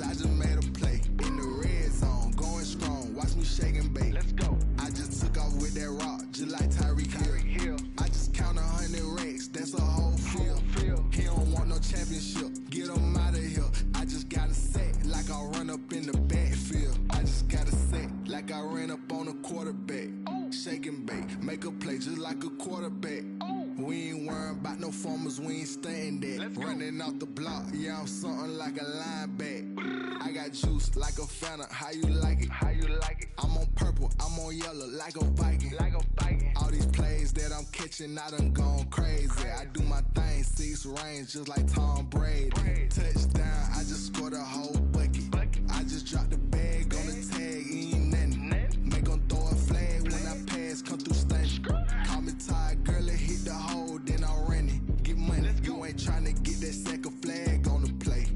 I just made a play. In the red zone, going strong, watch me shake and bake. Let's go. I just took off with that rock, just like Tyreek Hill. I just count 100 racks, that's a whole field. He don't want no championship, get him out of here. I just got a set, like I run up in the backfield. I just got a set, like I ran up on a quarterback. Shake and bake, make a play just like a quarterback. We ain't worrying about no formers, we ain't staying there. Running off the block, yeah, I'm something like a linebacker. I got juice like a Fanta, how you like it? How you like it? I'm on purple, I'm on yellow, like a Viking. Like a Viking. All these plays that I'm catching, I done gone crazy. I do my thing, 6 range, just like Tom Brady. Touchdown, I just scored a whole bucket. I just dropped the bag on the tag, ain't nothing. Make 'em throw a flag when I pass, come through stunning. Call me tired, girl, it hit the hole, then I ran it. Get money, you ain't tryna get that second flag on the play.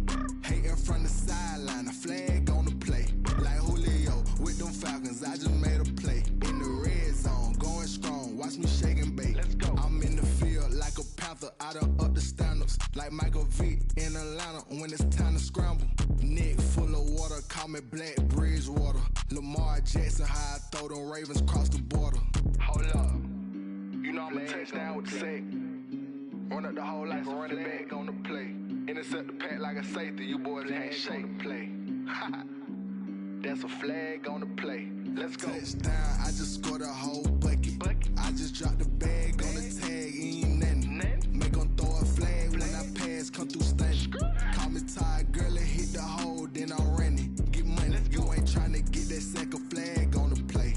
Hating from the sideline, a flag on the play. Like Julio with them Falcons, I just made a play. In the red zone, going strong, watch me shake and bake. Let's go. I'm in the field like a Panther, I done up the standards. Like Michael Vick in Atlanta when it's time to scramble. Neck full of water, call me Black Bridgewater. Lamar Jackson, how I throw them Ravens cross the border. Hold up, you know I'm a touchdown with the sack. Run up the hole like a running back on the play. Intercept the pack like a safety, you boys ain't shake the play. That's a flag on the play. Let's go. Touchdown, I just scored a whole bucket. I just dropped the bag on the tag, ain't nothing. Make 'em throw a flag when I pass, come through stunning. Call me tired, girl, it hit the hole, then I ran it. Get money, you ain't tryna get that second flag on the play.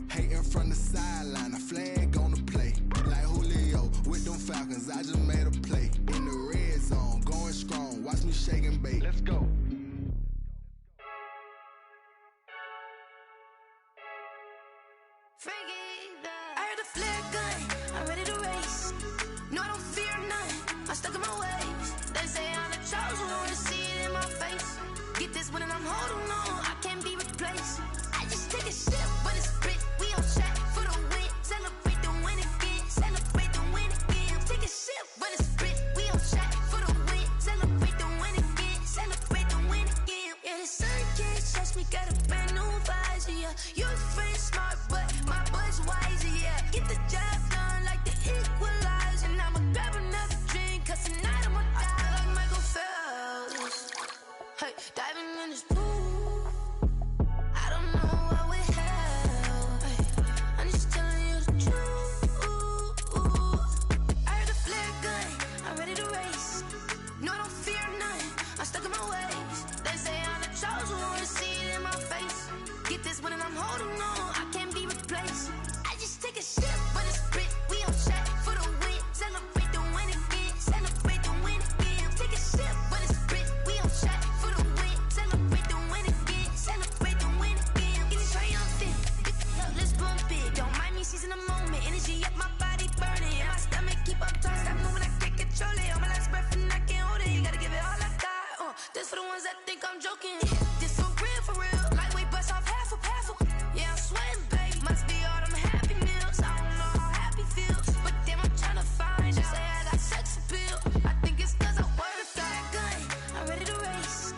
Hating from the sideline, a flag on the play. Like Julio with them Falcons, I just made a play. In the red zone, going strong, watch me shake and bake. Let's go. I heard the flare gun, I'm ready to race. No, I don't fear none, I'm stuck in my ways. They say I'm the chosen one, to see it in my face. Get this one and I'm holding on, I can't be replaced. I just take a sip when it's split, we on track for the win. Celebrate the win again, celebrate the win again. Take a sip when it's split, we on track for the win. Celebrate the win again, celebrate the win again. Yeah, the sun can't touch me, got a brand new visor, yeah. You're a friend smart, but my boy's wiser, yeah. Get the job done like the equalizer. And I'ma grab another drink, cause tonight I'ma die like Michael Phelps. Hey, diving in this pool, I don't know what we have. Hey, I'm just telling you the truth. I heard the flare gun, I'm ready to race. No, I don't fear none, I'm stuck in my ways. They say I'm the chosen one, to see it in my face. Get this one and I'm holding on, I can't be replaced. I just take a sip when it's split, we on track for the win. Celebrate the win again, celebrate the win again. Take a sip when it's split, we on track for the win. Celebrate the win again, celebrate the win again. Getting triumphant, let's bump it. Don't mind me seizing the moment, energy up my body burning. And my stomach keep up turning, stop moving, I can't control it. On my last breath and I can't hold it, you gotta give it all I got. This for the ones that think I'm joking. This for real, lightweight bust off half a. Yeah, I'm sweating, babe. Must be all them happy meals. I don't know how happy feels, but damn, I'm tryna find out. Say I got sex appeal. I think it's cause I wear the flag gun. I'm ready to race.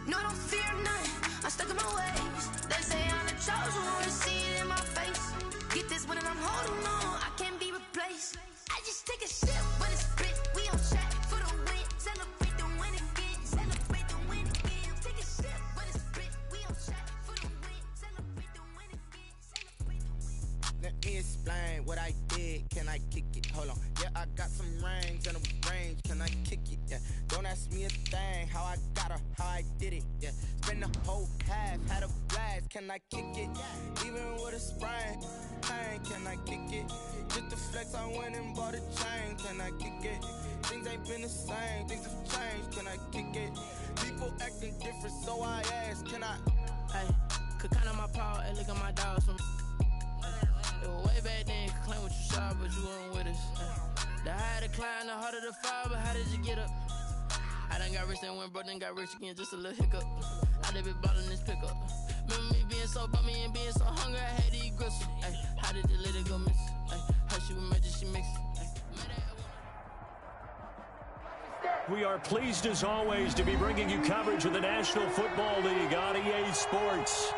No, I don't fear none, I'm stuck in my ways. They say I'm the chosen one, to see it in my face. Get this one and I'm holding on, I can't be replaced. I just take a sip when it's split, we on track for the win. Celebrate the win again, celebrate the win again. Take a sip when it's split, we on track for the win. Celebrate the win again, celebrate the win. Let me explain what I did, can I kick it? Hold on, yeah, I got some rings and a range, can I kick it? Yeah, don't ask me a thing, how I got her, how I did it. Yeah, spend the whole half, had a blast, can I kick it? Even with a sprain, pain, can I kick it? Just the flex, I went and bought a chain, can I kick it? Things ain't been the same, things have changed, can I kick it? People acting different, so I ask, can I? Hey, could count on my power and look at my dogs from. It was way back then, could claim what you saw, but you weren't with us. The higher the climb, the harder the fall, but how did you get up? I done got rich, then went broke, then got rich again, just a little hiccup. I done been ballin' this pickup. Remember me being so bummy and being so hungry, I had to eat gristle. Ay, how did the lady go miss? Ay, her she was magic, she mixed. We are pleased as always to be bringing you coverage of the National Football League on EA Sports.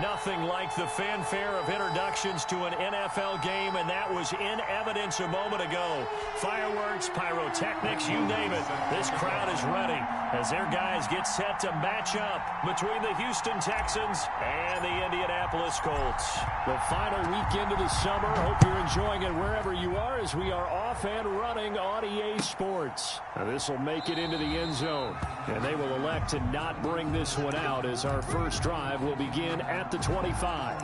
Nothing like the fanfare of introductions to an NFL game, and that was in evidence a moment ago. Fireworks, pyrotechnics, you name it. This crowd is ready as their guys get set to match up between the Houston Texans and the Indianapolis Colts. The final weekend of the summer. Hope you're enjoying it wherever you are as we are off and running on EA Sports. Now this will make it into the end zone, and they will elect to not bring this one out as our first drive will begin at the 25.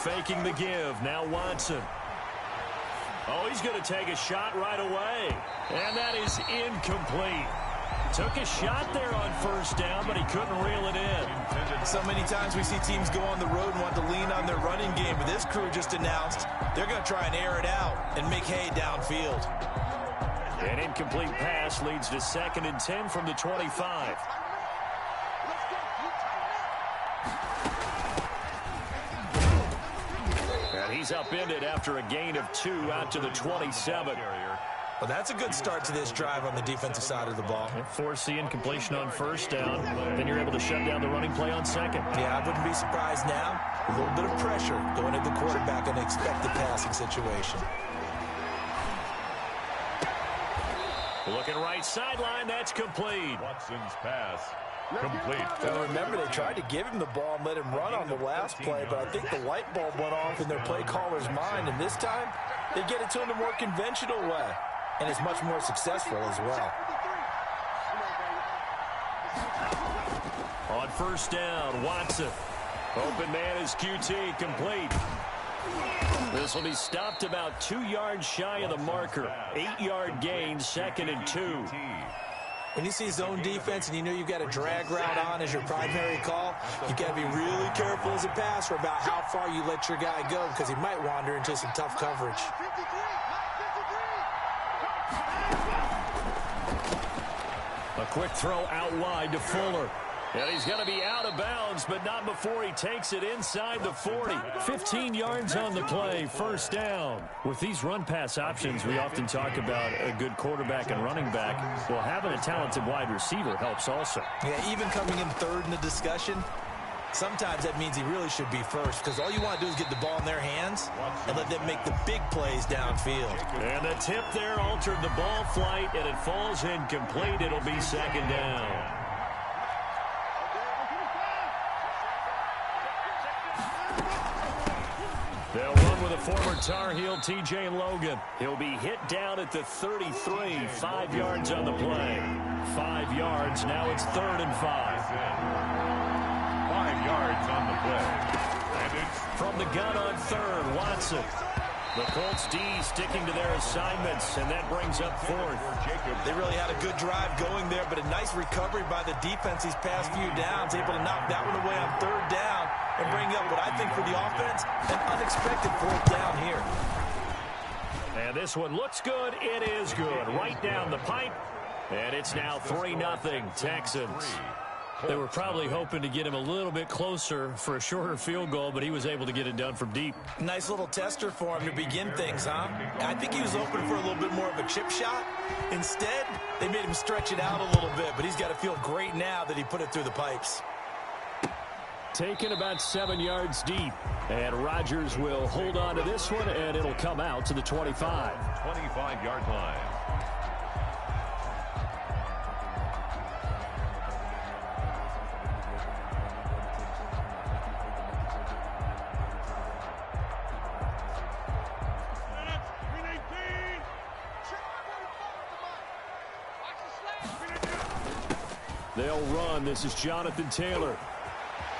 Faking the give. Now Watson. Oh, he's going to take a shot right away. And that is incomplete. Took a shot there on first down, but he couldn't reel it in. So many times we see teams go on the road and want to lean on their running game, but this crew just announced they're going to try and air it out and make hay downfield. An incomplete pass leads to 2nd and 10 from the 25. And he's upended after a gain of 2 out to the 27. Well, that's a good start to this drive on the defensive side of the ball. Force the incompletion on first down. Then you're able to shut down the running play on second. Yeah, I wouldn't be surprised now. A little bit of pressure going at the quarterback in an expected passing situation. Looking right sideline, that's complete. Watson's pass complete. Now remember, they tried to give him the ball and let him run on the last play, but I think the light bulb went off in their play caller's mind, and this time they get it to him the more conventional way, and it's much more successful as well. On first down, Watson. Open man is QT, complete. This will be stopped about 2 yards shy of the marker. 8-yard gain, 2nd and 2. When you see zone defense and you know you've got a drag route on as your primary call, you've got to be really careful as a passer about how far you let your guy go because he might wander into some tough coverage. A quick throw out wide to Fuller. And he's going to be out of bounds, but not before he takes it inside the 40. 15 yards on the play, first down. With these run-pass options, we often talk about a good quarterback and running back. Well, having a talented wide receiver helps also. Yeah, even coming in third in the discussion, sometimes that means he really should be first because all you want to do is get the ball in their hands and let them make the big plays downfield. And the tip there altered the ball flight, and it falls incomplete. It'll be 2nd down. They'll run with a former Tar Heel, T.J. Logan. He'll be hit down at the 33, 5 yards on the play. 5 yards, now it's 3rd and 5. 5 yards on the play. And it's from the gun on 3rd, Watson. The Colts D sticking to their assignments, and that brings up 4th. They really had a good drive going there, but a nice recovery by the defense these past few downs, able to knock that one away on 3rd down and bring up what I think for the offense, an unexpected 4th down here. And this one looks good. It is good. Right down the pipe, and it's now 3-0 Texans. They were probably hoping to get him a little bit closer for a shorter field goal, but he was able to get it done from deep. Nice little tester for him to begin things, huh? I think he was open for a little bit more of a chip shot. Instead, they made him stretch it out a little bit, but he's got to feel great now that he put it through the pipes. Taken about 7 yards deep, and Rodgers will hold on to this one, and it'll come out to the 25. 25-yard line. They'll run. This is Jonathan Taylor.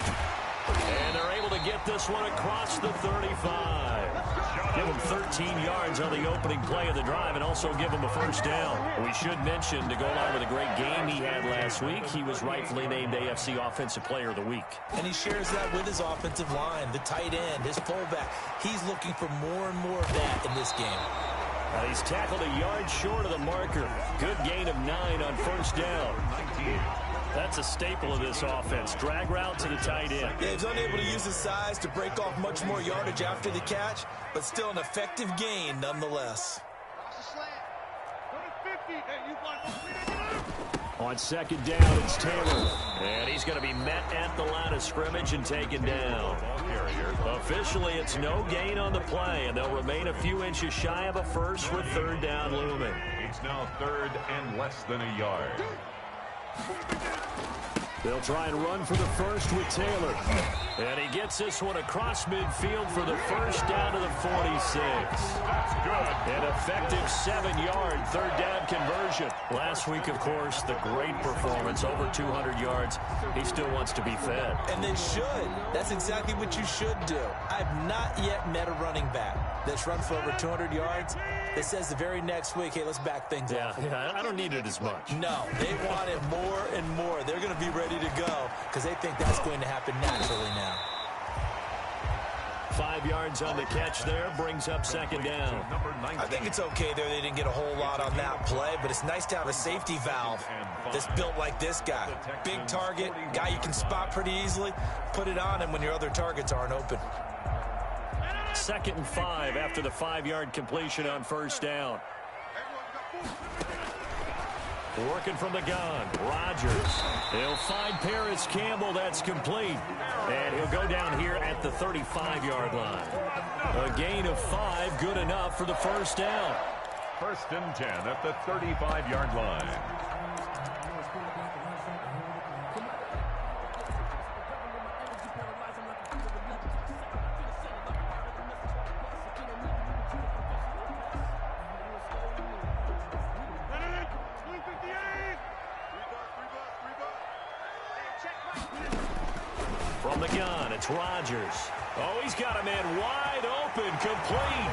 And they're able to get this one across the 35. Give him 13 yards on the opening play of the drive and also give him a first down. We should mention, to go along with a great game he had last week, he was rightfully named AFC Offensive Player of the Week. And he shares that with his offensive line, the tight end, his fullback. He's looking for more and more of that in this game. He's tackled a yard short of the marker. Good gain of 9 on first down. That's a staple of this offense. Drag route to the tight end. Yeah, he's unable to use his size to break off much more yardage after the catch, but still an effective gain nonetheless. On second down, it's Taylor. And he's going to be met at the line of scrimmage and taken down. Officially, it's no gain on the play, and they'll remain a few inches shy of a first with third down looming. It's now 3rd and less than a yard. They'll try and run for the first with Taylor. And he gets this one across midfield for the first down to the 46. That's good. An effective 7-yard third down conversion. Last week, of course, the great performance, over 200 yards. He still wants to be fed. And they should. That's exactly what you should do. I've not yet met a running back that's run for over 200 yards that says the very next week, hey, let's back things off. Yeah, I don't need it as much. No, they want it more and more. They're going to be ready to go because they think that's going to happen naturally now. 5 yards on the catch there brings up second down. I think it's okay there. They didn't get a whole lot on that play, but it's nice to have a safety valve that's built like this guy. Big target, guy you can spot pretty easily. Put it on him when your other targets aren't open. 2nd and 5 after the 5-yard completion on first down. Working from the gun, Rodgers. He'll find Paris Campbell. That's complete. And he'll go down here at the 35-yard line. A gain of 5, good enough for the first down. 1st and 10 at the 35-yard line. From the gun, it's Rodgers. Oh, he's got a man wide open, complete.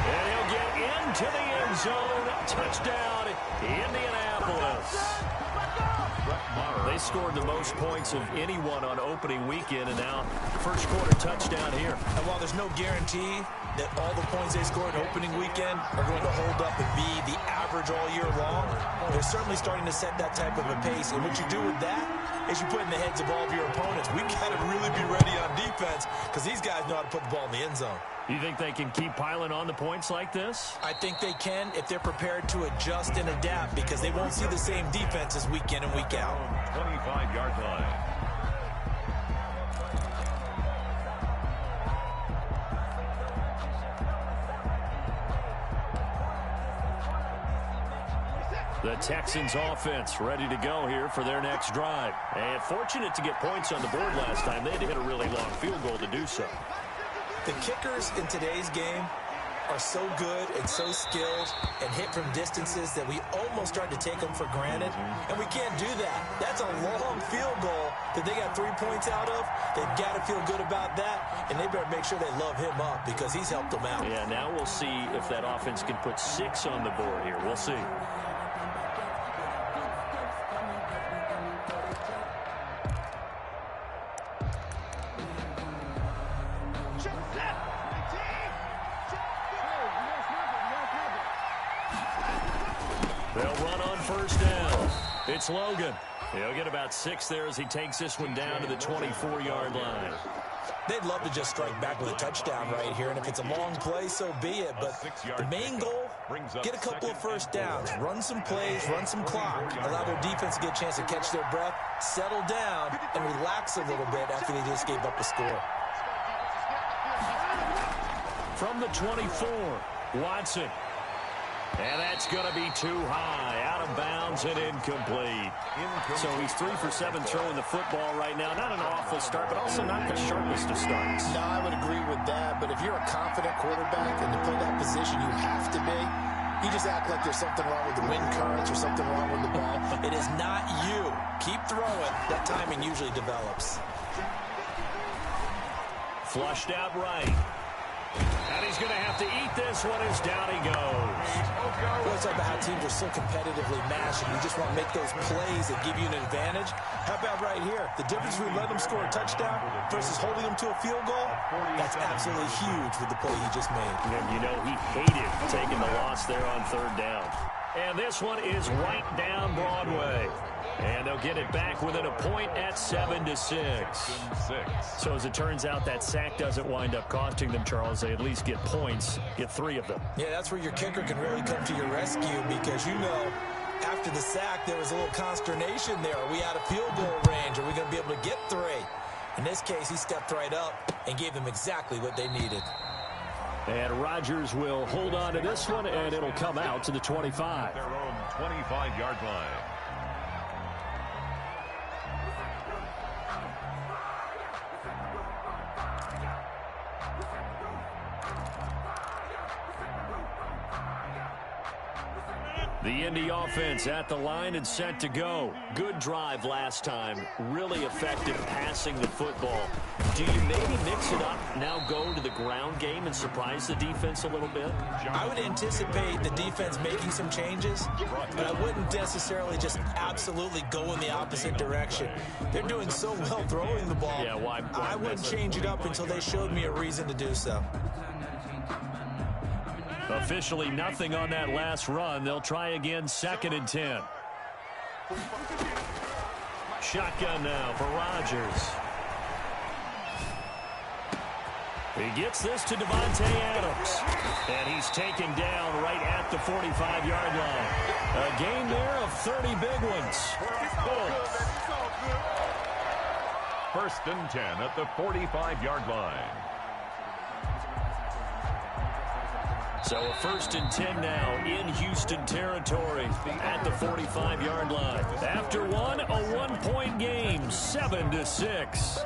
And he'll get into the end zone. Touchdown, Indianapolis. They scored the most points of anyone on opening weekend, and now first quarter touchdown here. And while there's no guarantee that all the points they scored opening weekend are going to hold up and be the average all year long, they're certainly starting to set that type of a pace. And what you do with that is you put in the heads of all of your opponents, we got to really be ready on defense because these guys know how to put the ball in the end zone. You think they can keep piling on the points like this? I think they can if they're prepared to adjust and adapt because they won't see the same defenses week in and week out. 25-yard line. The Texans offense ready to go here for their next drive. And fortunate to get points on the board last time. They had to hit a really long field goal to do so. The kickers in today's game are so good and so skilled and hit from distances that we almost start to take them for granted. And we can't do that. That's a long field goal that they got 3 points out of. They've got to feel good about that, and they better make sure they love him up because he's helped them out. Yeah, now we'll see if that offense can put 6 on the board here. We'll see. They'll run on first down. It's Logan. He'll get about 6 there as he takes this one down to the 24-yard line. They'd love to just strike back with a touchdown right here, and if it's a long play, so be it. But the main goal, get a couple of first downs, run some plays, run some clock, allow their defense to get a chance to catch their breath, settle down, and relax a little bit after they just gave up a score. From the 24, Watson. And that's going to be too high, out of bounds and incomplete. So he's 3 for 7 throwing the football right now. Not an awful start, but also not the sharpest of starts. No, I would agree with that. But if you're a confident quarterback and to play that position, you have to be. You just act like there's something wrong with the wind currents or something wrong with the ball. It is not you. Keep throwing. That timing usually develops. Flushed out right. And he's going to have to eat this one as down he goes. We're talking about how teams are so competitively matched, and you just want to make those plays that give you an advantage. How about right here? The difference between letting them score a touchdown versus holding them to a field goal, that's absolutely huge with the play he just made. And you know he hated taking the loss there on third down. And this one is right down Broadway. And they'll get it back within a point at 7-6. So as it turns out, that sack doesn't wind up costing them, Charles. They at least get points, get 3 of them. Yeah, that's where your kicker can really come to your rescue, because you know after the sack there was a little consternation there. Are we out of field goal range? Are we going to be able to get 3? In this case, he stepped right up and gave them exactly what they needed. And Rodgers will hold on to this one, and it'll come out to the 25. Their own 25-yard line. The Indy offense at the line and set to go. Good drive last time. Really effective passing the football. Do you maybe mix it up, now go to the ground game and surprise the defense a little bit? I would anticipate the defense making some changes, but I wouldn't necessarily just absolutely go in the opposite direction. They're doing so well throwing the ball. Yeah, why I wouldn't change it up until they showed me a reason to do so. Officially nothing on that last run. They'll try again, 2nd and 10. Shotgun now for Rodgers. He gets this to Devontae Adams. And he's taken down right at the 45-yard line. A gain there of 30 big ones. 1st and 10 at the 45-yard line. So a 1st and 10 now in Houston territory at the 45-yard line. After one, a 1-point game, 7-6.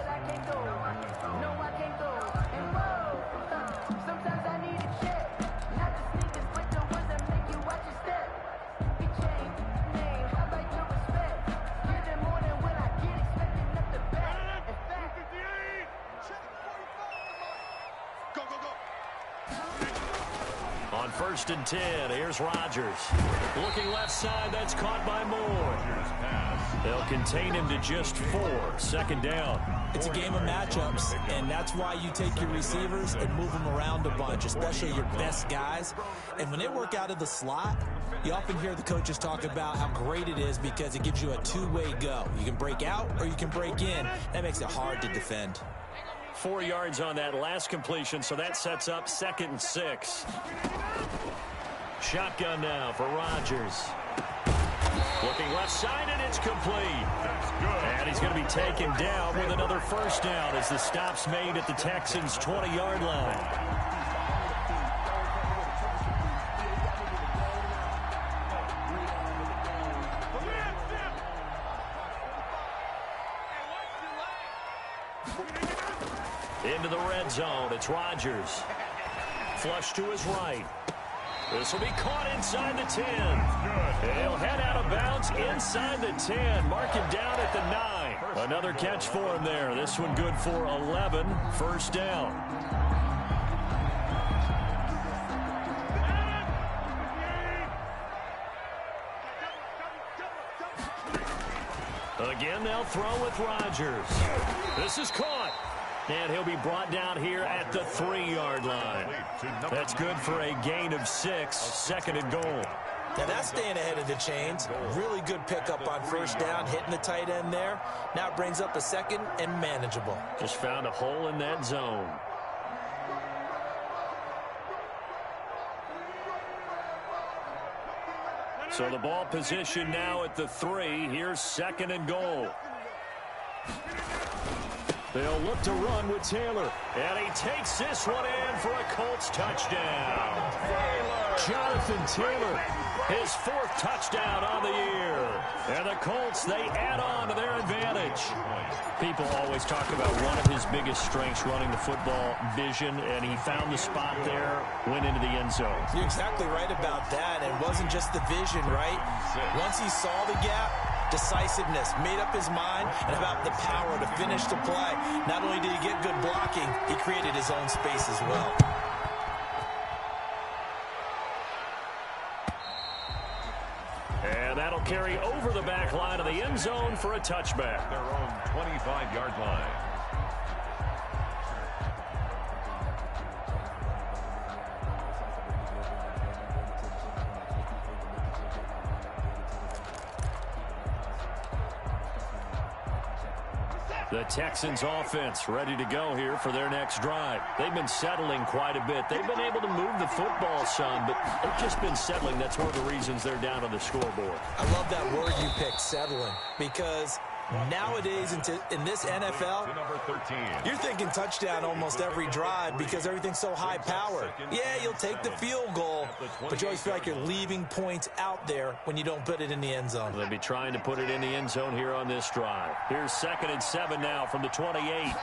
On 1st and 10, here's Rodgers. Looking left side, that's caught by Moore. They'll contain him to just 4. 2nd down. It's a game of matchups, and that's why you take your receivers and move them around a bunch, especially your best guys. And when they work out of the slot, you often hear the coaches talk about how great it is because it gives you a two-way go. You can break out or you can break in. That makes it hard to defend. 4 yards on that last completion, so that sets up 2nd and 6. Shotgun now for Rodgers. Looking left side, and it's complete. And he's going to be taken down with another 1st down as the stop's made at the Texans' 20-yard line. Into the red zone, it's Rodgers. Flush to his right. This will be caught inside the 10. He'll head out of bounds inside the 10. Mark him down at the 9. Another catch for him there. This one good for 11. 1st down. Again, they'll throw with Rodgers. This is caught. And he'll be brought down here at the 3-yard line. That's good for a gain of 6. 2nd and goal. Now that's staying ahead of the chains. Really good pickup on 1st down, hitting the tight end there. Now it brings up a 2nd and manageable. Just found a hole in that zone. So the ball position now at the 3. Here's 2nd and goal. They'll look to run with Taylor. And he takes this one in for a Colts touchdown. Jonathan Taylor, his 4th touchdown on the year. And the Colts, they add on to their advantage. People always talk about one of his biggest strengths, running the football, vision, and he found the spot there, went into the end zone. You're exactly right about that. It wasn't just the vision, right? Once he saw the gap, decisiveness, made up his mind, and about the power to finish the play. Not only did he get good blocking, he created his own space as well. And that'll carry over the back line of the end zone for a touchback. Their own 25-yard line. The Texans offense ready to go here for their next drive. They've been settling quite a bit. They've been able to move the football some, but they've just been settling. That's one of the reasons they're down on the scoreboard. I love that word you picked, settling, because nowadays in this NFL, you're thinking touchdown almost every drive because everything's so high-powered. Yeah, you'll take the field goal, but you always feel like you're leaving points out there when you don't put it in the end zone. They'll be trying to put it in the end zone here on this drive. Here's 2nd and 7 now from the 28.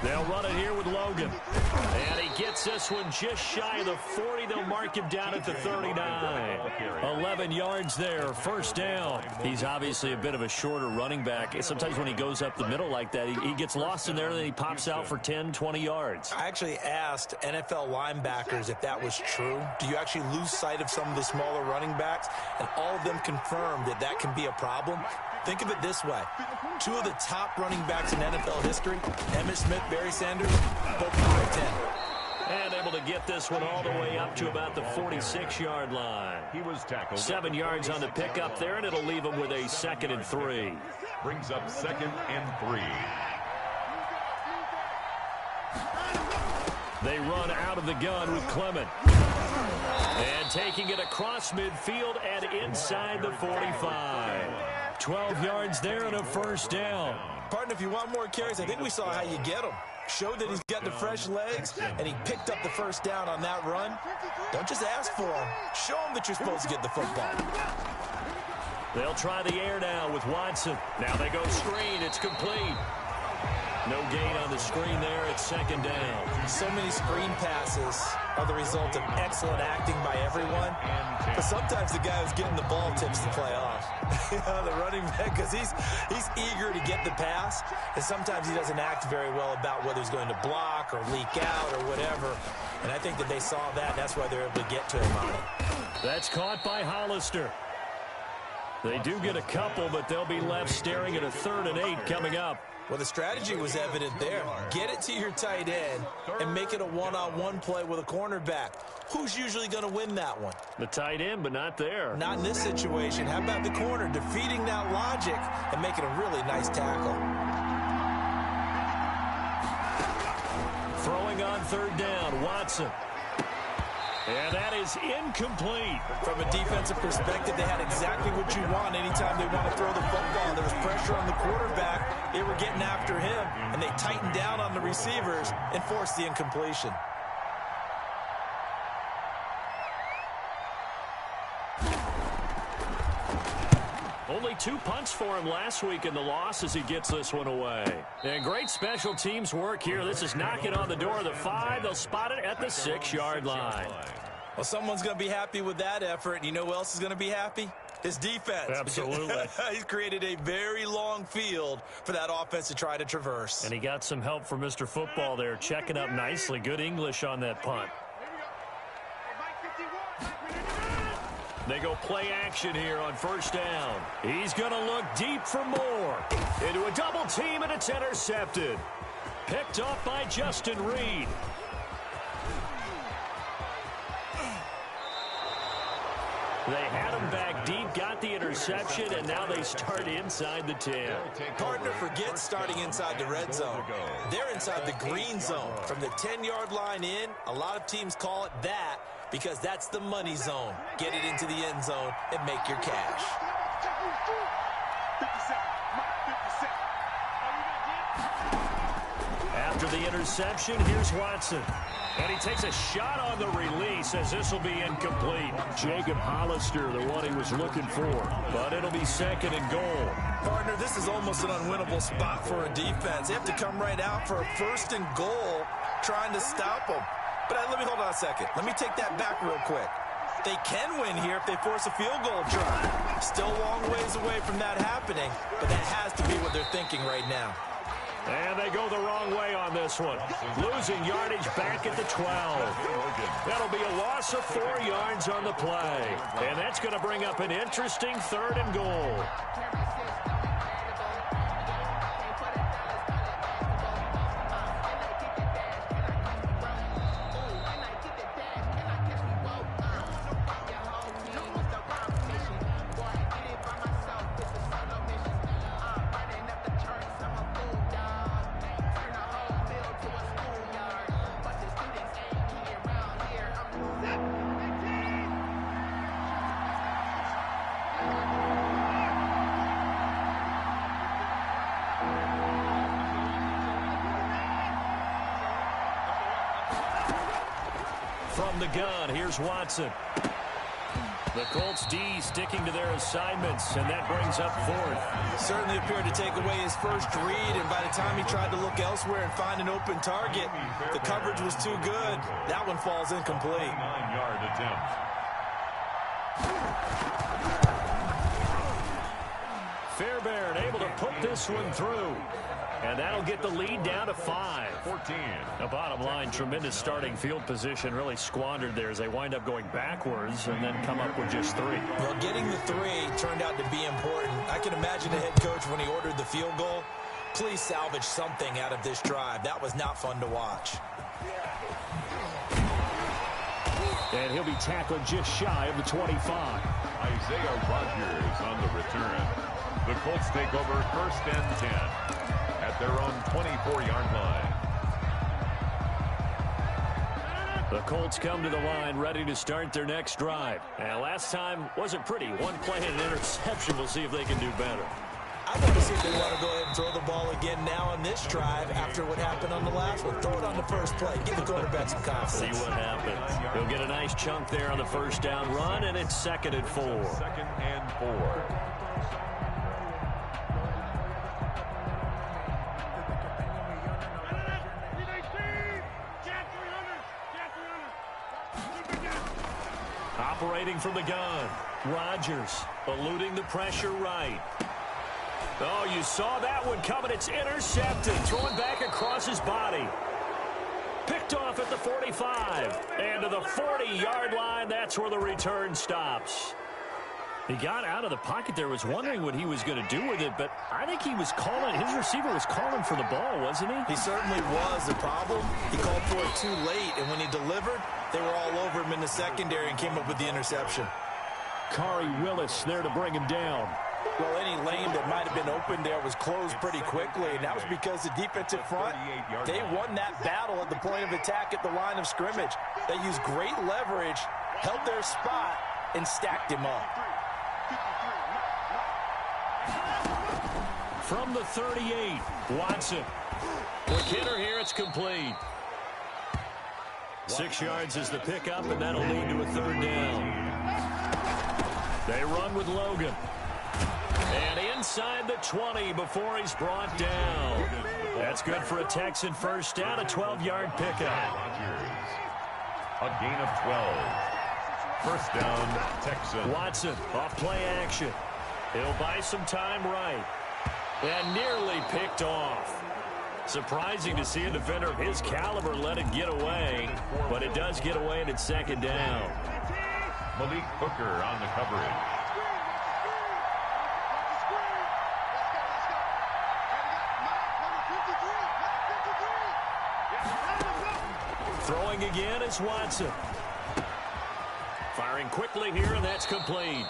They'll run it here with Logan. And he gets this one just shy of the 40. They'll mark him down at the 39. 11 yards there, first down. He's obviously a bit of a shorter running back. Sometimes when he goes up the middle like that, he gets lost in there, and then he pops out for 10, 20 yards. I actually asked NFL linebackers if that was true. Do you actually lose sight of some of the smaller running backs? And all of them confirmed that that can be a problem. Think of it this way. 2 of the top running backs in NFL history, Emmitt Smith, Barry Sanders, both 5'10". And able to get this one all the way up to about the 46-yard line. He was tackled. 7 yards on the pickup there, and it'll leave him with a 2nd and 3. Brings up 2nd and 3. They run out of the gun with Clement. And taking it across midfield and inside the 45. 12 yards there and a first down. Partner, if you want more carries, I think we saw how you get them. Showed that he's got the fresh legs, and he picked up the first down on that run. Don't just ask for him. Show him that you're supposed to get the football. They'll try the air now with Watson. Now they go screen. It's complete. No gain on the screen there. It's 2nd down. So many screen passes are the result of excellent acting by everyone. But sometimes the guy who's getting the ball tips the play off. The running back, because he's eager to get the pass. And sometimes he doesn't act very well about whether he's going to block or leak out or whatever. And I think that they saw that. And that's why they're able to get to him on it. That's caught by Hollister. They do get a couple, but they'll be left staring at a 3rd and 8 coming up. Well, the strategy was evident there. Get it to your tight end and make it a one-on-one play with a cornerback. Who's usually going to win that one? The tight end, but not there. Not in this situation. How about the corner defeating that logic and making a really nice tackle? Throwing on 3rd down, Watson. And that is incomplete. From a defensive perspective, they had exactly what you want anytime they want to throw the football. There was pressure on the quarterback. They were getting after him, and they tightened down on the receivers and forced the incompletion. Only 2 punts for him last week in the loss as he gets this one away. And great special teams work here. This is knocking on the door of the 5. They'll spot it at the 6-yard line. Well, someone's going to be happy with that effort. You know who else is going to be happy? His defense. Absolutely. He's created a very long field for that offense to try to traverse. And he got some help from Mr. Football there, checking up nicely. Good English on that punt. They go play action here on 1st down. He's going to look deep for more. Into a double team, and it's intercepted. Picked off by Justin Reed. They had him back deep, got the interception, and now they start inside the 10. Partner, forget starting inside the red zone. They're inside the green zone. From the 10-yard line in, a lot of teams call it that because that's the money zone. Get it into the end zone and make your cash. After the interception, here's Watson. And he takes a shot on the release as this will be incomplete. Jacob Hollister, the one he was looking for. But it'll be 2nd and goal. Partner, this is almost an unwinnable spot for a defense. They have to come right out for a 1st and goal trying to stop them. But let me hold on a second. Let me take that back real quick. They can win here if they force a field goal try. Still a long ways away from that happening, but that has to be what they're thinking right now. And they go the wrong way on this one. Losing yardage back at the 12. That'll be a loss of 4 yards on the play. And that's going to bring up an interesting 3rd and goal. From the gun, here's Watson. The Colts D sticking to their assignments, and that brings up 4th. Certainly appeared to take away his first read, and by the time he tried to look elsewhere and find an open target, the coverage was too good. That one falls incomplete. 9-yard attempt. Fairbairn able to put this one through. And that'll get the lead down to 5. 14. The bottom line, tremendous starting field position, really squandered there as they wind up going backwards and then come up with just 3. Well, getting the 3 turned out to be important. I can imagine the head coach when he ordered the field goal. Please salvage something out of this drive. That was not fun to watch. And he'll be tackled just shy of the 25. Isaiah Rodgers on the return. The Colts take over 1st and 10 at their own 24-yard line. The Colts come to the line ready to start their next drive. And last time wasn't pretty. 1 play and an interception. We'll see if they can do better. I want to see if they want to go ahead and throw the ball again now on this drive after what happened on the last one. Throw it on the first play. Give the quarterback some confidence. See what happens. He'll get a nice chunk there on the first down run, and it's 2nd and 4. 2nd and 4. Operating from the gun. Rodgers eluding the pressure right. Oh, you saw that one coming. It's intercepted. Thrown back across his body. Picked off at the 45. And to the 40-yard line, that's where the return stops. He got out of the pocket there, was wondering what he was going to do with it, but I think he was calling, his receiver was calling for the ball, wasn't he? He certainly was. The problem, he called for it too late, and when he delivered, they were all over him in the secondary and came up with the interception. Khari Willis there to bring him down. Well, any lane that might have been open there was closed pretty quickly, and that was because the defensive front, they won that battle at the point of attack at the line of scrimmage. They used great leverage, held their spot, and stacked him up. From the 38, Watson. Quick hitter here, it's complete. 6 yards is the pickup, and that'll lead to a 3rd down. They run with Logan. And inside the 20 before he's brought down. That's good for a Texan first down, a 12-yard pickup. A gain of 12. First down, Texans. Watson off play action. He'll buy some time right. And nearly picked off. Surprising to see a defender of his caliber let it get away, but it does get away and it's 2nd down. Malik Hooker on the coverage. Throwing again is Watson. Firing quickly here, and that's complete.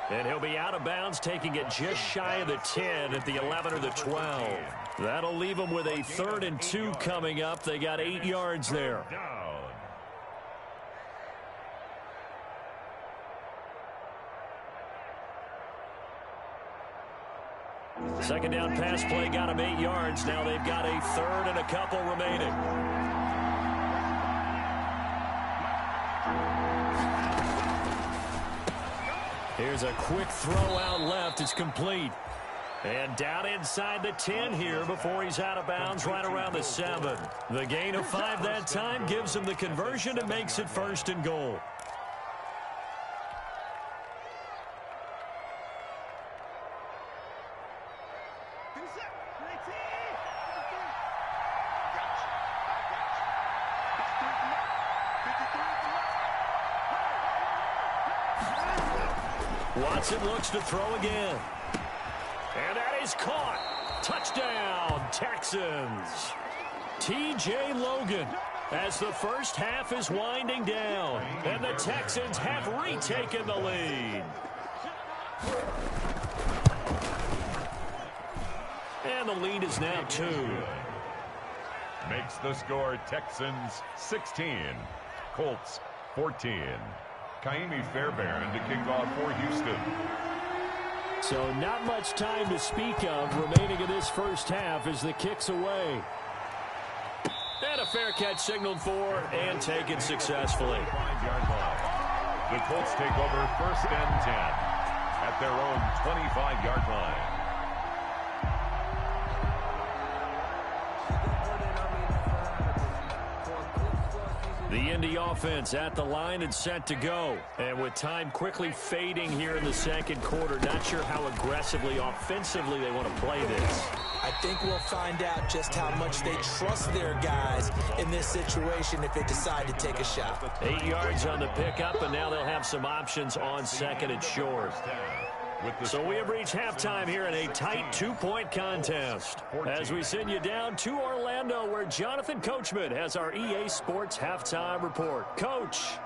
And he'll be out of bounds, taking it just shy of the 10 at the 11 or the 12. That'll leave them with a 3rd and 2 coming up. They got 8 yards there. Second down pass play got them 8 yards. Now they've got a 3rd and a couple remaining. Here's a quick throw out left. It's complete. And down inside the 10 here before he's out of bounds right around the 7. The gain of 5 that time gives him the conversion and makes it 1st and goal. Watson looks to throw again. And that is caught. Touchdown, Texans. T.J. Logan, as the first half is winding down, and the Texans have retaken the lead. And the lead is now 2. Makes the score Texans 16, Colts 14. Kaimi Fairbairn to kick off for Houston. So not much time to speak of remaining in this first half as the kick's away. And a fair catch signaled for and taken successfully. 5-yard line. The Colts take over 1st and 10 at their own 25-yard line. The Indy offense at the line and set to go. And with time quickly fading here in the second quarter, not sure how aggressively, offensively they want to play this. I think we'll find out just how much they trust their guys in this situation if they decide to take a shot. 8 yards on the pickup, and now they'll have some options on 2nd and short. So we have reached halftime here in a tight 2-point contest. As we send you down to Orlando, where Jonathan Coachman has our EA Sports halftime report. Coach.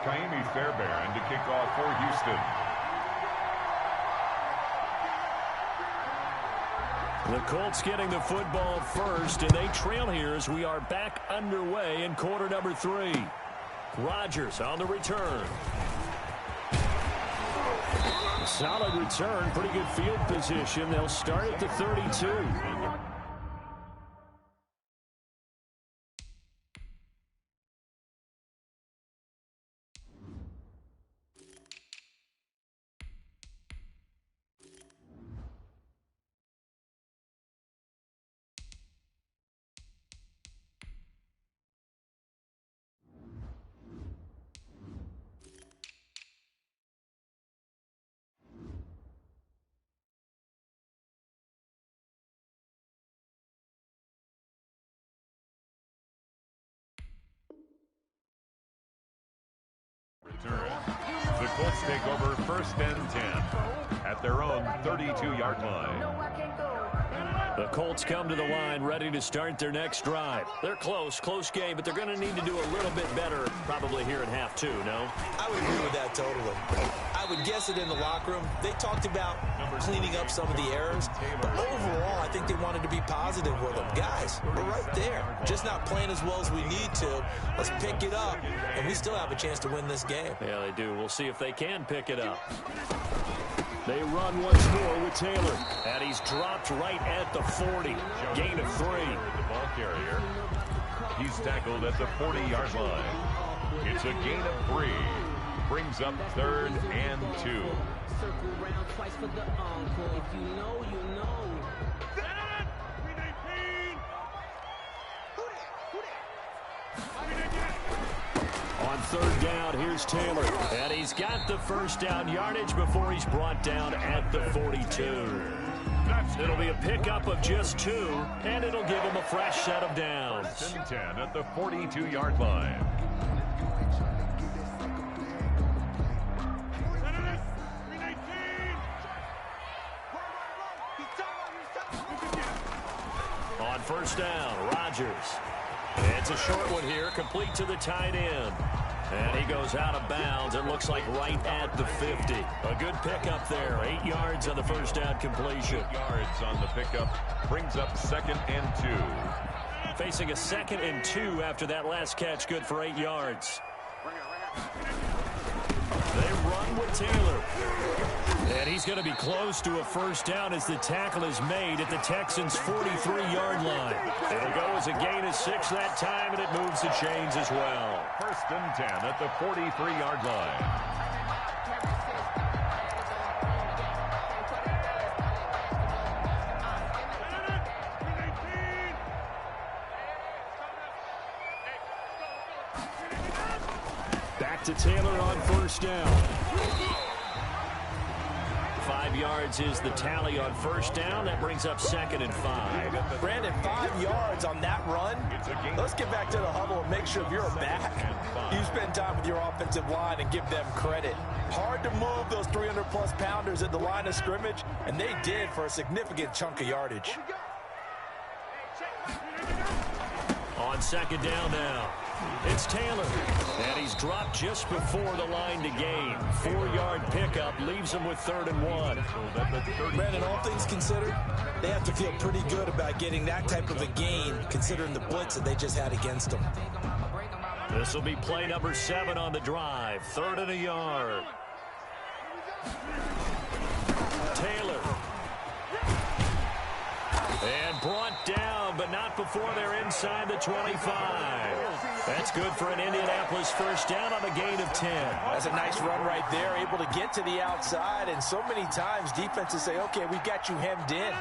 Kaimi Fairbairn to kick off for Houston. The Colts getting the football first, and they trail here as we are back underway in quarter number 3. Rodgers on the return. Solid return, pretty good field position. They'll start at the 32. The Colts take over 1st and 10 at their own 32-yard line. The Colts come to the line ready to start their next drive. They're close game, but they're going to need to do a little bit better probably here in half 2, no? I would agree with that totally. I would guess it in the locker room. They talked about cleaning up some of the errors, but overall, I think they wanted to be positive with them. Guys, we're right there. Just not playing as well as we need to. Let's pick it up, and we still have a chance to win this game. Yeah, they do. We'll see if they can pick it up. They run once more with Taylor, and he's dropped right at the 40. Gain of 3. The ball carrier. He's tackled at the 40-yard line. It's a gain of 3. Brings up 3rd and 2. Circle round twice for the encore. If you know, you know. On 3rd down, here's Taylor. And he's got the first down yardage before he's brought down at the 42. It'll be a pickup of just 2, and it'll give him a fresh set of downs. 1st and 10 at the 42-yard line. On 1st down, Rodgers. It's a short one here, complete to the tight end. And he goes out of bounds. It looks like right at the 50. A good pickup there. 8 yards on the first down completion. 8 yards on the pickup. Brings up 2nd and 2. Facing a 2nd and 2 after that last catch. Good for 8 yards. They run with Taylor. And he's going to be close to a first down as the tackle is made at the Texans' 43-yard line. It'll go as a gain of 6 that time, and it moves the chains as well. 1st and 10 at the 43-yard line. Back to Taylor on 1st down. yards is the tally on first down. That brings up 2nd and 5. Brandon, 5 yards on that run. Let's get back to the huddle and make sure if you're a back, you spend time with your offensive line and give them credit. Hard to move those 300-plus pounders at the line of scrimmage, and they did for a significant chunk of yardage. On 2nd down now, it's Taylor. And he's dropped just before the line to gain. 4-yard pickup leaves him with 3rd and 1. Brandon, all things considered, they have to feel pretty good about getting that type of a gain, considering the blitz that they just had against them. This will be play number 7 on the drive. 3rd and a yard. Taylor. And brought down, but not before they're inside the 25. That's good for an Indianapolis first down on a gain of 10. That's a nice run right there, able to get to the outside. And so many times defenses say, okay, we've got you hemmed in.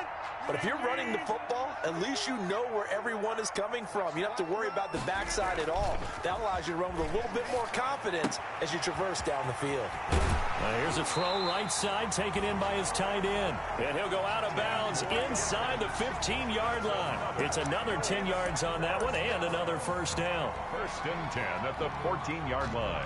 But if you're running the football, at least you know where everyone is coming from. You don't have to worry about the backside at all. That allows you to run with a little bit more confidence as you traverse down the field. Here's a throw right side taken in by his tight end. And he'll go out of bounds inside the 15-yard line. It's another 10 yards on that one and another first down. 1st and 10 at the 14-yard line.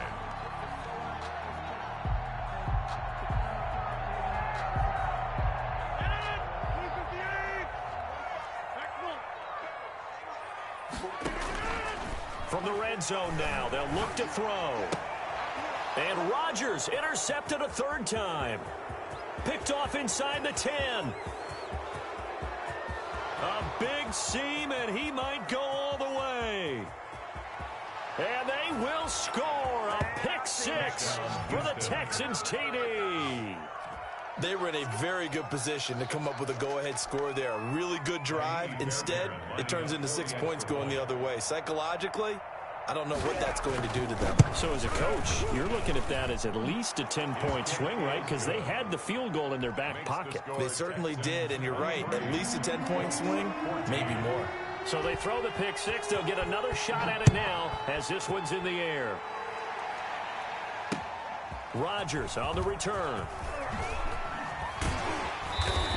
From the red zone now, they'll look to throw. And Rodgers intercepted a 3rd time. Picked off inside the 10. A big seam, and he might go all the way. And they will score a pick 6 for the Texans TD. They were in a very good position to come up with a go-ahead score there. A really good drive. Instead, it turns into 6 points going the other way. Psychologically, I don't know what that's going to do to them. So as a coach, you're looking at that as at least a 10-point swing, right? Because they had the field goal in their back pocket. They certainly did, and you're right. At least a 10-point swing, maybe more. So they throw the pick 6. They'll get another shot at it now as this one's in the air. Rodgers on the return.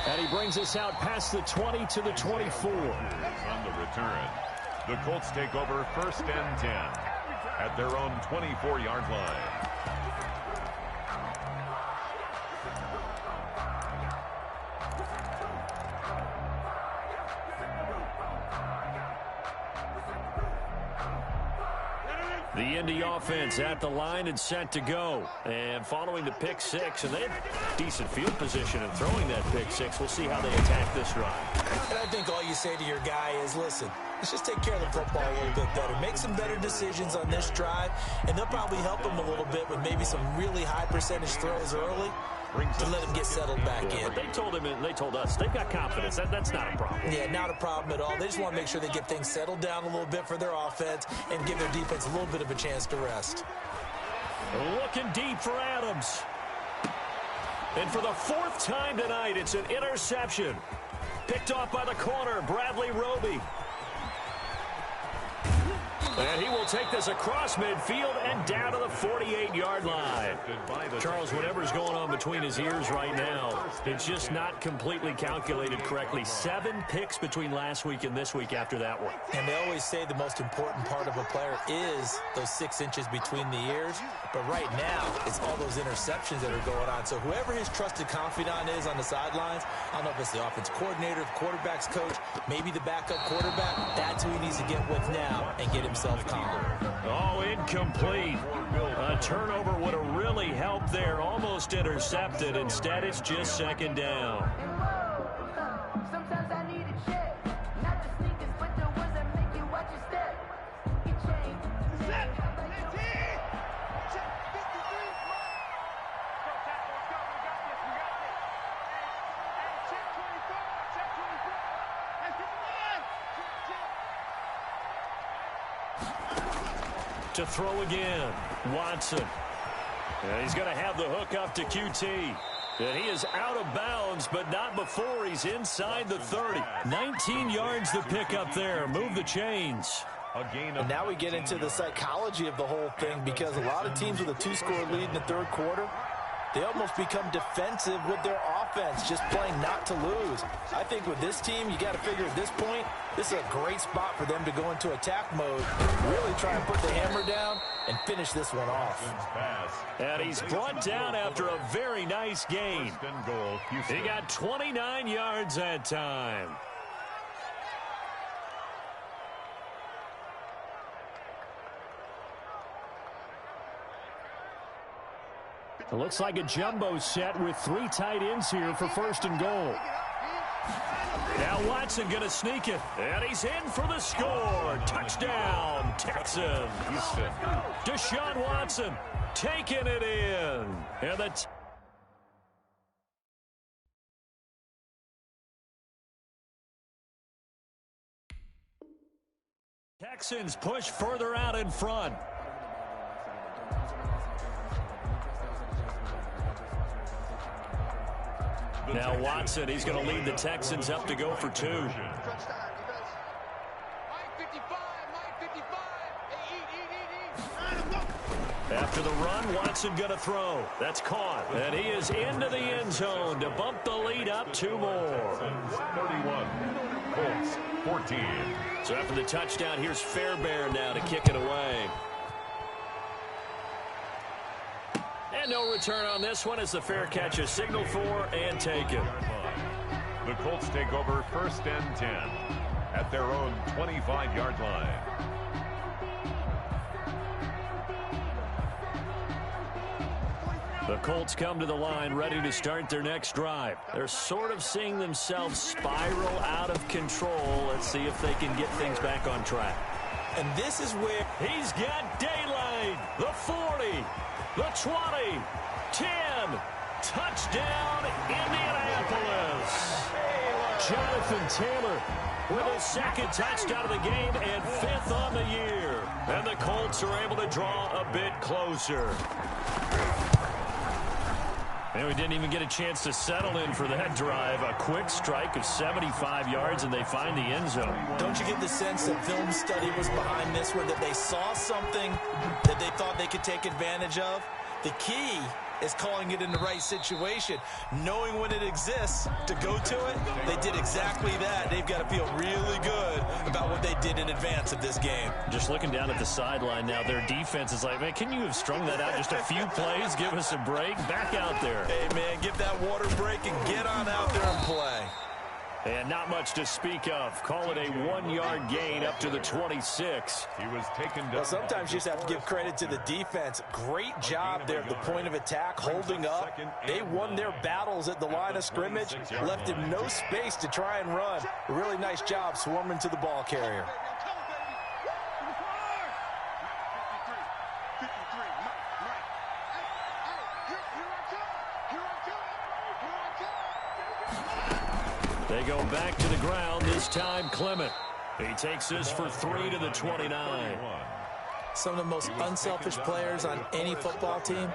And he brings us out past the 20 to the 24. On the return, the Colts take over 1st and 10 at their own 24-yard line. The Indy offense at the line and set to go. And following the pick 6, and they had decent field position in throwing that pick 6. We'll see how they attack this drive. And I think all you say to your guy is, listen, let's just take care of the football a little bit better. Make some better decisions on this drive, and they'll probably help him a little bit with maybe some really high percentage throws early to let him get settled back in. But they told him, and they told us, they've got confidence. That's not a problem. Yeah, not a problem at all. They just want to make sure they get things settled down a little bit for their offense and give their defense a little bit of a chance to rest. Looking deep for Adams. And for the 4th time tonight, it's an interception. Picked off by the corner, Bradley Roby. And he will take this across midfield and down to the 48-yard line. Charles, whatever's going on between his ears right now, it's just not completely calculated correctly. 7 picks between last week and this week after that one. And they always say the most important part of a player is those 6 inches between the ears. But right now, it's all those interceptions that are going on. So whoever his trusted confidant is on the sidelines, I don't know if it's the offense coordinator, the quarterback's coach, maybe the backup quarterback, that's who he needs to get with now and get himself calm. Oh, incomplete. A turnover would have really helped there. Almost intercepted. Instead, it's just 2nd down. Sometimes I need a check. Not the sneakers, but the ones that make you watch your step. Get changed. To throw again, Watson. And he's going to have the hook up to QT. And he is out of bounds, but not before he's inside the 30. 19 yards to pick up there. Move the chains. And now we get into the psychology of the whole thing, because a lot of teams with a 2-score lead in the 3rd quarter, they almost become defensive with their offense, just playing not to lose. I think with this team, you got to figure at this point, this is a great spot for them to go into attack mode, really try and put the hammer down and finish this one off. And he's brought down after a very nice gain. He got 29 yards that time. It looks like a jumbo set with 3 tight ends here for 1st and goal. Now Watson going to sneak it, and he's in for the score. Touchdown, Texans. Deshaun Watson taking it in. And the Texans push further out in front. Now Watson, he's going to lead the Texans up to go for 2. After the run, Watson going to throw. That's caught. And he is into the end zone to bump the lead up 2 more. 31, Colts 14. So after the touchdown, here's Fairbairn now to kick it away. And no return on this one as the fair catch is signaled for and taken. The Colts take over 1st and 10 at their own 25-yard line. The Colts come to the line ready to start their next drive. They're sort of seeing themselves spiral out of control. Let's see if they can get things back on track. And this is where he's got daylight. The 40. The 20, 10, touchdown, Indianapolis. Jonathan Taylor with his 2nd touchdown of the game and 5th on the year. And the Colts are able to draw a bit closer. And we didn't even get a chance to settle in for that drive. A quick strike of 75 yards, and they find the end zone. Don't you get the sense that film study was behind this, where that they saw something that they thought they could take advantage of? The key is calling it in the right situation, knowing when it exists to go to it. They did exactly that. They've got to feel really good about what they did in advance of this game. Just looking down at the sideline now, their defense is like, man, can you have strung that out just a few plays? Give us a break. Back out there. Hey, man, give that water break and get on out there and play. And not much to speak of. Call it a 1-yard gain up to the 26. He was taken down. Well, sometimes you just have to give credit to the defense. Great job there at the point of attack, holding up. They won their battles at the line of scrimmage, left him no space to try and run. A really nice job swarming to the ball carrier. They go back to the ground, this time Clement. He takes this for 3 to the 29. Some of the most unselfish players on any football team,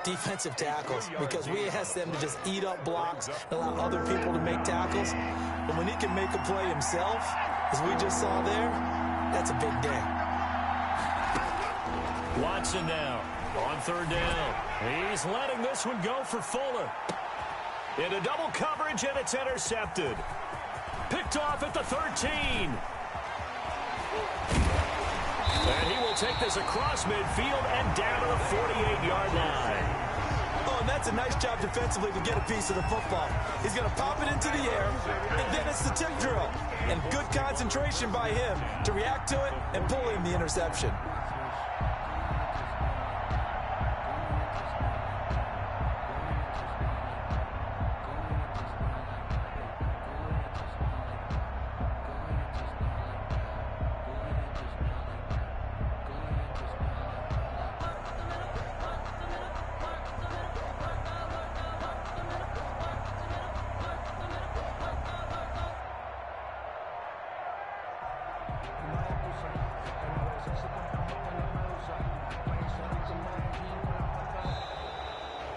defensive tackles, because we ask them to just eat up blocks and allow other people to make tackles. But when he can make a play himself, as we just saw there, that's a big day. Watson now on 3rd down. He's letting this one go for Fuller. Into double coverage, and it's intercepted. Picked off at the 13. And he will take this across midfield and down to the 48-yard line. Oh, and that's a nice job defensively to get a piece of the football. He's going to pop it into the air, and then it's the tip drill. And good concentration by him to react to it and pull in the interception.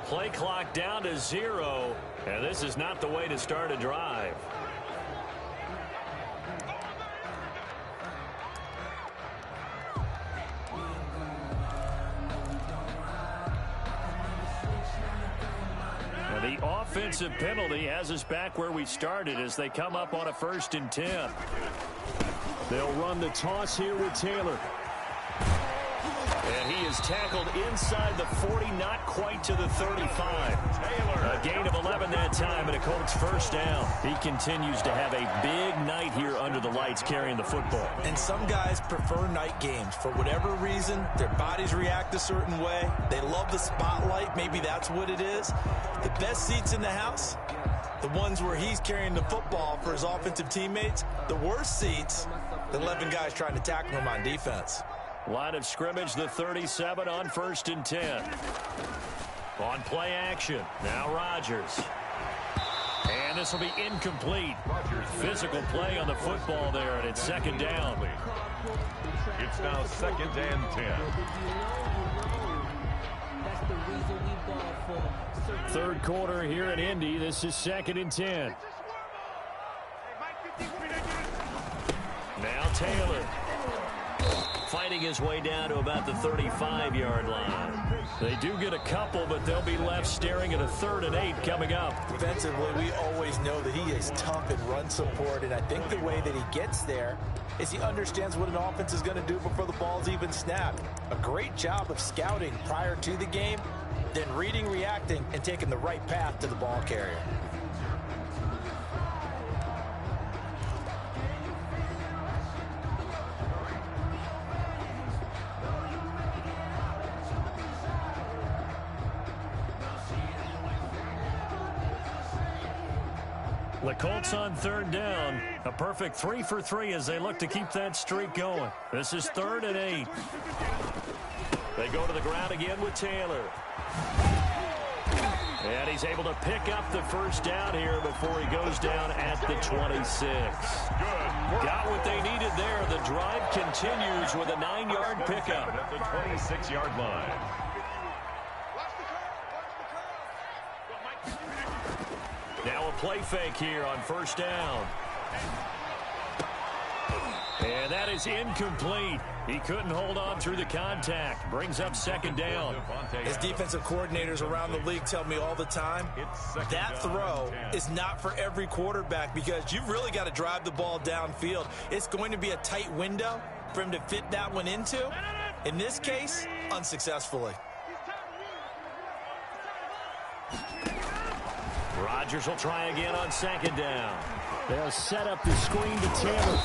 Play clock down to 0, and this is not the way to start a drive. And The offensive penalty has us back where we started as they come up on a 1st and 10. They'll run the toss here with Taylor. And he is tackled inside the 40, not quite to the 35. A gain of 11 that time, and a Colts 1st down. He continues to have a big night here under the lights carrying the football. And some guys prefer night games. For whatever reason, their bodies react a certain way. They love the spotlight. Maybe that's what it is. The best seats in the house, the ones where he's carrying the football for his offensive teammates. The worst seats, the 11 guys trying to tackle him on defense. Line of scrimmage, the 37 on 1st and 10. On play action, now Rodgers. And this will be incomplete. Physical play on the football there, and it's 2nd down. It's now 2nd and 10. 3rd quarter here in Indy. This is 2nd and 10. Now Taylor. Fighting his way down to about the 35-yard line. They do get a couple, but they'll be left staring at a 3rd and 8 coming up. Defensively, we always know that he is tough in run support, and I think the way that he gets there is he understands what an offense is going to do before the ball's even snapped. A great job of scouting prior to the game, then reading, reacting, and taking the right path to the ball carrier. The Colts on 3rd down. A perfect 3 for 3 as they look to keep that streak going. This is 3rd and 8. They go to the ground again with Taylor. And he's able to pick up the 1st down here before he goes down at the 26. Got what they needed there. The drive continues with a 9-yard pickup. At the 26-yard line. Now a play fake here on 1st down. And that is incomplete. He couldn't hold on through the contact. Brings up 2nd down. As defensive coordinators around the league tell me all the time, that throw is not for every quarterback because you've really got to drive the ball downfield. It's going to be a tight window for him to fit that one into. In this case, unsuccessfully. Rodgers will try again on 2nd down. They'll set up the screen to Taylor.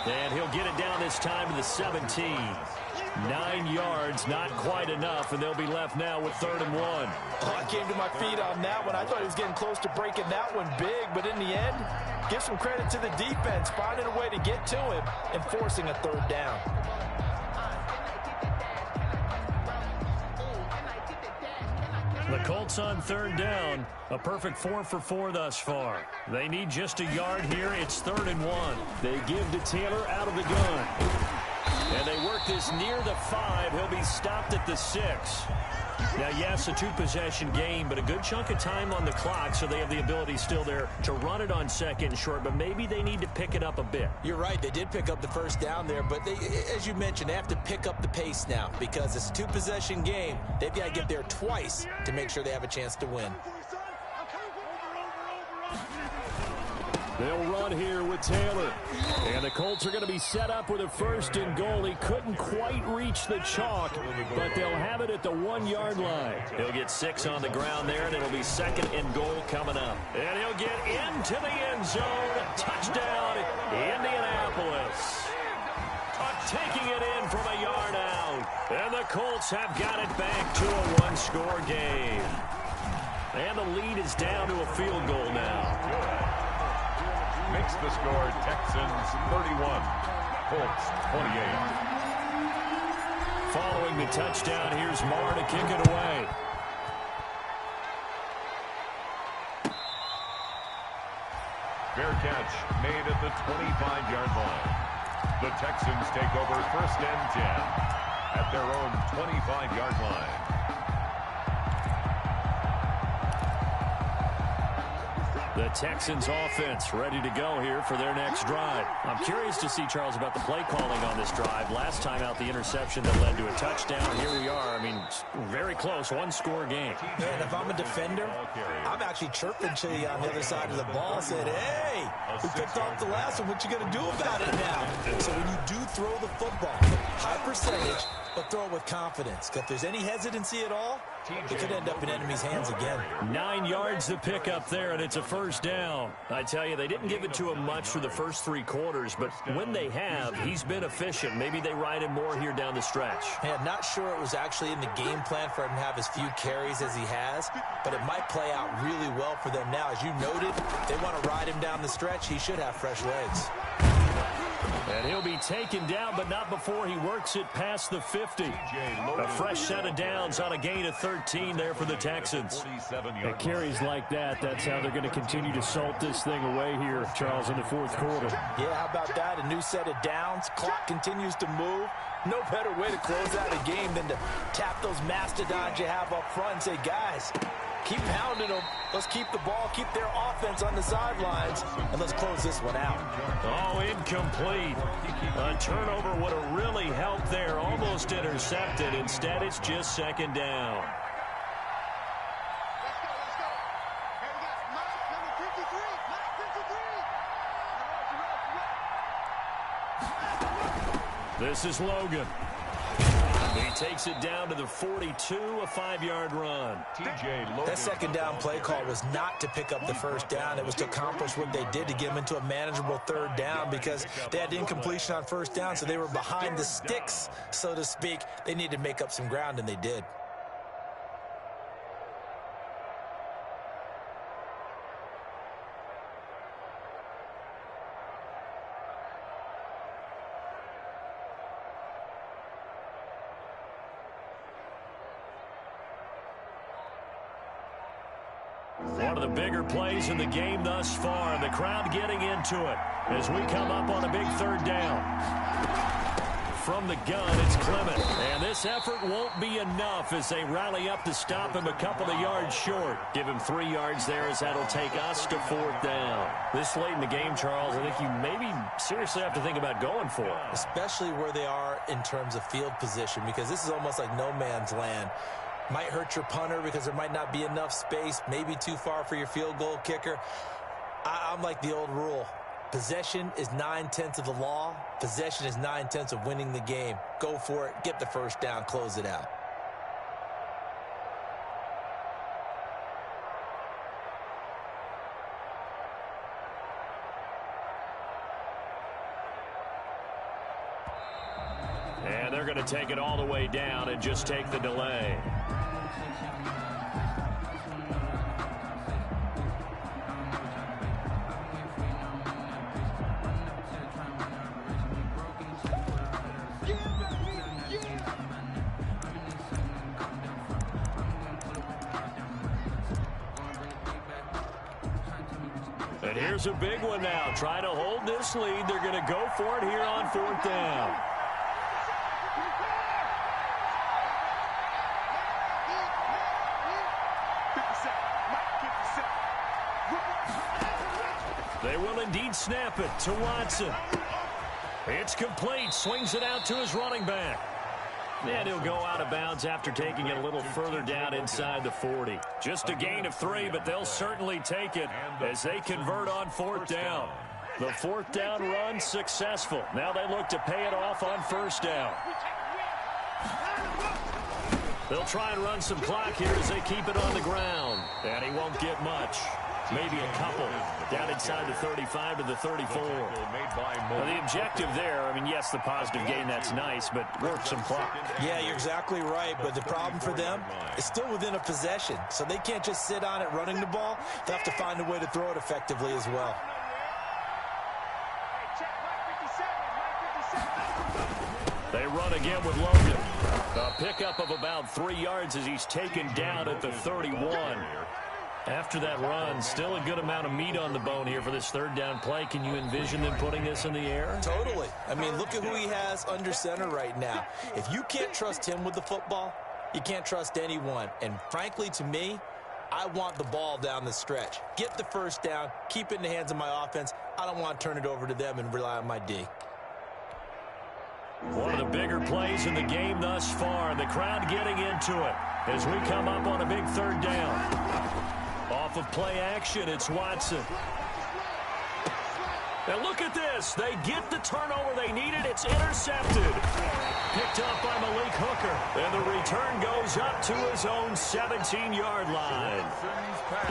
And he'll get it down this time to the 17. 9 yards, not quite enough, and they'll be left now with 3rd and 1. Oh, I came to my feet on that one. I thought he was getting close to breaking that one big, but in the end, give some credit to the defense, finding a way to get to him and forcing a 3rd down. The Colts on 3rd down. A perfect 4 for 4 thus far. They need just a yard here. It's 3rd and 1. They give to Taylor out of the gun. And they work this near the 5. He'll be stopped at the 6. Now, yes, a 2-possession game, but a good chunk of time on the clock, so they have the ability still there to run it on 2nd and short, but maybe they need to pick it up a bit. You're right. They did pick up the 1st down there, but they, as you mentioned, they have to pick up the pace now because it's a 2-possession game. They've got to get there twice to make sure they have a chance to win. They'll run here with Taylor. And the Colts are going to be set up with a 1st and goal. He couldn't quite reach the chalk, but they'll have it at the 1-yard line. He'll get 6 on the ground there, and it'll be 2nd and goal coming up. And he'll get into the end zone. Touchdown, Indianapolis. Taking it in from a yard out. And the Colts have got it back to a 1-score game. And the lead is down to a field goal now. Makes the score Texans 31, Colts 28. Following the touchdown, here's Marr to kick it away. Fair catch made at the 25-yard line. The Texans take over 1st and 10 at their own 25-yard line. The Texans offense ready to go here for their next drive. I'm curious to see, Charles, about the play calling on this drive. Last time out, the interception that led to a touchdown. Here we are. I mean, very close, one-score game. Man, if I'm a defender, I'm actually chirping to you on the other side of the ball, saying, hey, we picked off the last one. What you going to do about it now? So when you do throw the football, high percentage, but throw it with confidence. Because if there's any hesitancy at all, it could end up in enemy's hands again. 9 yards to pick up there, and it's a first down. I tell you, they didn't give it to him much for the first 3 quarters, but when they have, he's been efficient. Maybe they ride him more here down the stretch. Yeah, not sure it was actually in the game plan for him to have as few carries as he has, but it might play out really well for them now. As you noted, they want to ride him down the stretch. He should have fresh legs. And he'll be taken down, but not before he works it past the 50. A fresh set of downs on a gain of 13 there for the Texans. At carries like that, that's how they're going to continue to salt this thing away here, Charles, in the fourth quarter. Yeah, how about that? A new set of downs. Clock continues to move. No better way to close out a game than to tap those mastodons you have up front and say, guys, keep pounding them. Let's keep the ball, keep their offense on the sidelines, and let's close this one out. Oh, incomplete. A turnover would have really helped there. Almost intercepted. Instead, it's just second down. This is Logan. He takes it down to the 42, a 5-yard run. That second down play call was not to pick up the first down. It was to accomplish what they did to get them into a manageable third down because they had incompletion on first down, so they were behind the sticks, so to speak. They needed to make up some ground, and they did. One of the bigger plays in the game thus far. The crowd getting into it as we come up on a big third down. From the gun, it's Clement. And this effort won't be enough as they rally up to stop him a couple of yards short. Give him 3 yards there as that'll take us to fourth down. This late in the game, Charles, I think you maybe seriously have to think about going for it. Especially where they are in terms of field position, because this is almost like no man's land. Might hurt your punter because there might not be enough space, maybe too far for your field goal kicker. I'm like the old rule. Possession is 9/10 of the law. Possession is 9/10 of winning the game. Go for it. Get the first down. Close it out. And they're going to take it all the way down and just take the delay. And here's a big one now. Trying to hold this lead. They're going to go for it here on fourth down. They will indeed snap it to Watson. It's complete. Swings it out to his running back. And he'll go out of bounds after taking it a little further down inside the 40. Just a gain of 3, but they'll certainly take it as they convert on fourth down. The fourth down run successful. Now they look to pay it off on first down. They'll try and run some clock here as they keep it on the ground. And he won't get much. Maybe a couple down inside the 35 to the 34. Now, the objective there, I mean, yes, the positive gain, that's nice, but work some clock. Yeah, you're exactly right, but the problem for them is still within a possession, so they can't just sit on it running the ball. They'll have to find a way to throw it effectively as well. They run again with Logan. A pickup of about 3 yards as he's taken down at the 31. After that run, still a good amount of meat on the bone here for this third down play. Can you envision them putting this in the air? Totally. I mean, look at who he has under center right now. If you can't trust him with the football, you can't trust anyone. And frankly, to me, I want the ball down the stretch. Get the first down, keep it in the hands of my offense. I don't want to turn it over to them and rely on my D. One of the bigger plays in the game thus far, and the crowd getting into it as we come up on a big third down. Off of play action, it's Watson. And look at this. They get the turnover they needed. It's intercepted. Picked up by Malik Hooker. And the return goes up to his own 17-yard line.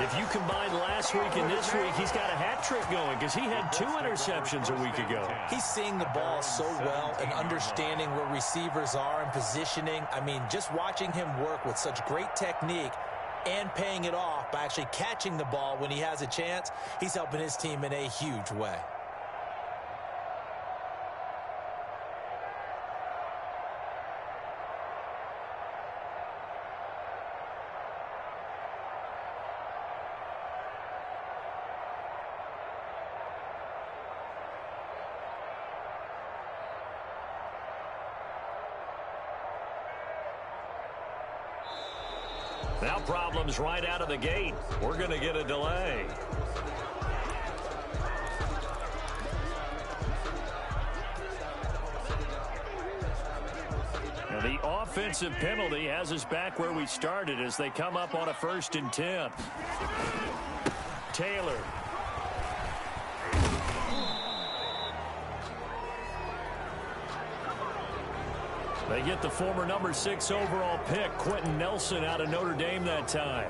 If you combine last week and this week, he's got a hat trick going because he had 2 interceptions a week ago. He's seeing the ball so well and understanding where receivers are and positioning. I mean, just watching him work with such great technique and paying it off by actually catching the ball when he has a chance, he's helping his team in a huge way. Now problems right out of the gate. We're going to get a delay. Now the offensive penalty has us back where we started as they come up on a 1st and 10. Taylor. They get the former number 6 overall pick, Quentin Nelson, out of Notre Dame that time.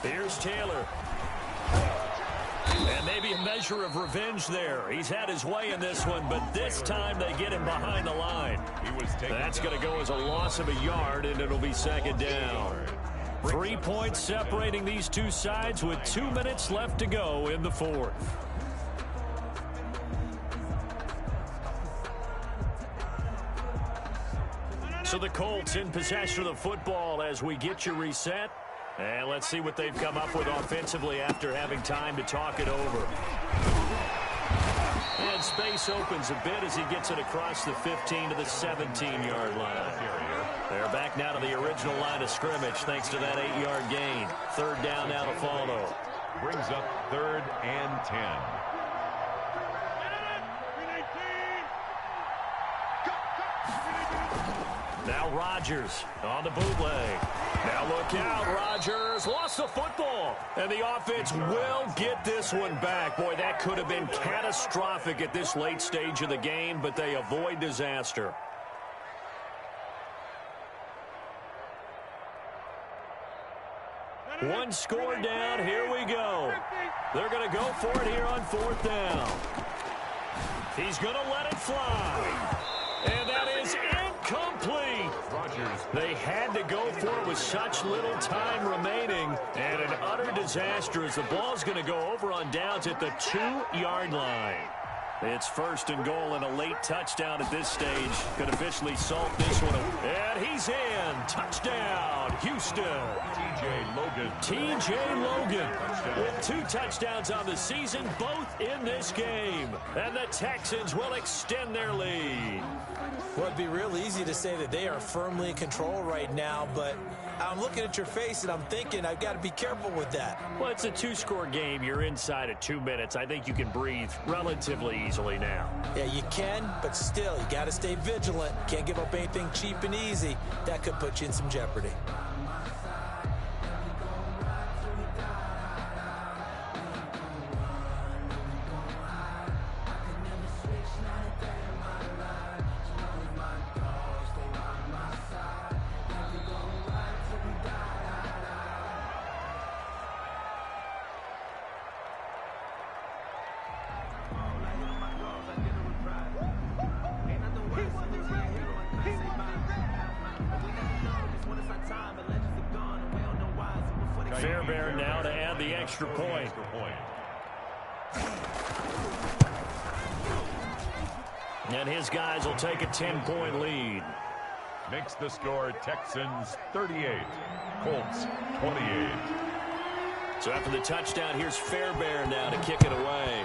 Here's Taylor. And maybe a measure of revenge there. He's had his way in this one, but this time they get him behind the line. That's going to go as a loss of a yard, and it'll be 2nd down. 3 points separating these two sides with 2 minutes left to go in the 4th. So the Colts in possession of the football as we get you reset. And let's see what they've come up with offensively after having time to talk it over. And space opens a bit as he gets it across the 15 to the 17-yard line. They're back now to the original line of scrimmage thanks to that 8-yard gain. 3rd down now to follow. Brings up 3rd and 10. Now Rodgers on the bootleg. Now look out, Rodgers lost the football. And the offense will get this one back. Boy, that could have been catastrophic at this late stage of the game, but they avoid disaster. One score down, here we go. They're going to go for it here on 4th down. He's going to let it fly. And that is incomplete. They had to go for it with such little time remaining. And an utter disaster as the ball's going to go over on downs at the 2-yard line. It's 1st and goal and a late touchdown at this stage. Could officially salt this one. And he's in. Touchdown, Houston. T.J. Logan with 2 touchdowns on the season, both in this game. And the Texans will extend their lead. Well, it'd be real easy to say that they are firmly in control right now, but I'm looking at your face and I'm thinking I've got to be careful with that. Well, it's a 2-score game. You're inside of 2 minutes. I think you can breathe relatively easily now. Yeah, you can, but still, you got to stay vigilant. Can't give up anything cheap and easy. That could put you in some jeopardy. Fairbairn now to add the extra point. And his guys will take a 10-point lead. Makes the score Texans 38, Colts 28. So after the touchdown, here's Fairbairn now to kick it away.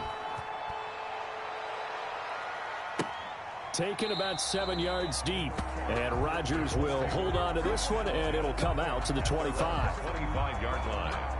Taken about 7 yards deep. And Rodgers will hold on to this one, and it'll come out to the 25. 25-yard line.